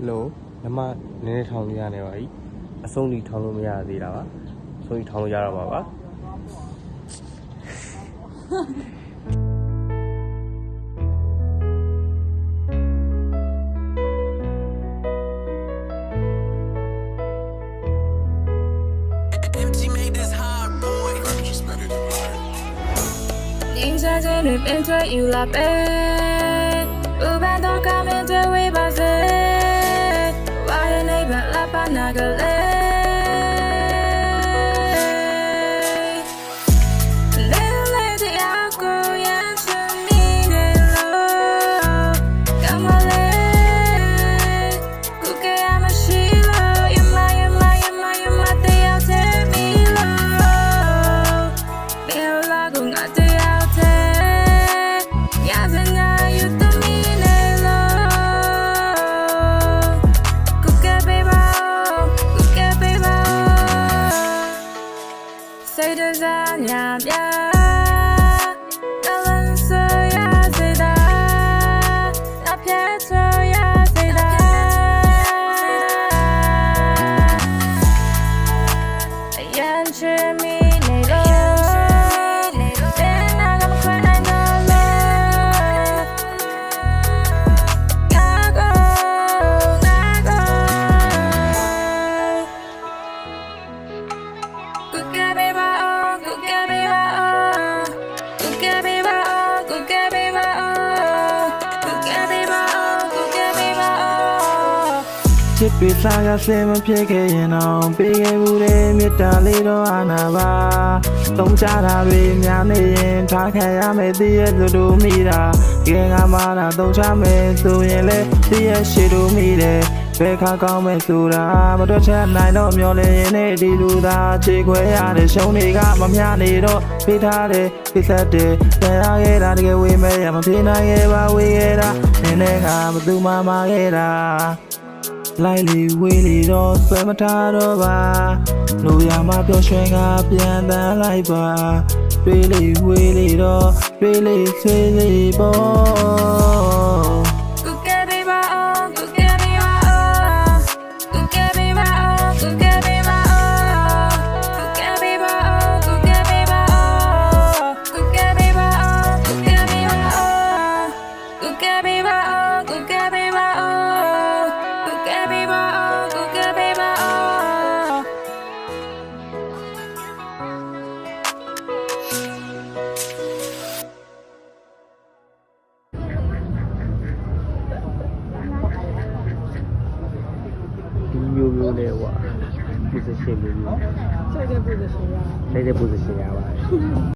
လို့နမနည်းနည်းထောင်လို့ရနေပါပြီအဆုံးထိထောင်လို့မရသေးတာပါအဆုံးထိထောင်လို့ရတော့ပါပါ你在这里面最有拉背，不怕多看面对尾巴嘴，我也那边喇叭那个嘞。谁的在哪边？那蓝色呀，谁的？那片车呀，谁的？眼前迷离了，别那个困难的了，那个。ချစ်ပြီးစားရဆင်းမဖြစ်ခဲ့ရင်တော့ပေးခဲ့ဘူးတဲ့မေတ္တာလေးတော့အာနာပါသုံးကြတာတွေများနေရင်ထားခံရမယ်တည်းရဲ့သူတို့မိတာကဲငါမှလာသုံးချမယ်ဆိုရင်လေတည်းရဲ့ရှေ့တို့မိတယ်ဘယ်ခါကောင်းမဲ့ဆိုတာမတွက်ချက်နိုင်တော့မျောလင်းရင်နေဒီလူသာခြေခွဲရတဲ့ရှုံးတွေကမမျှနေတော့ပေးထားတယ်ပြဆက်တယ်ပြန်ရခဲ့တာတကယ်ဝေးမဲ့ရမပြေနိုင်ခဲ့ပါဝေးခဲ့တာနင်းနဲ့ကဘသူမှမခဲ့တာလိုက်လီဝေးလီတော့ဆွဲမထားတော့ပါလူရမပျော်ရွှင်ကပြန်တန်းလိုက်ပါတွေးလီဝေးလီတော့တွေးလီဆွေးလီပေါ့မျိုးမျိုးနဲ့ဟို position မျိုးမျိုး စိုက်တဲ့ position ရ လိုက်တဲ့ position ရပါတယ်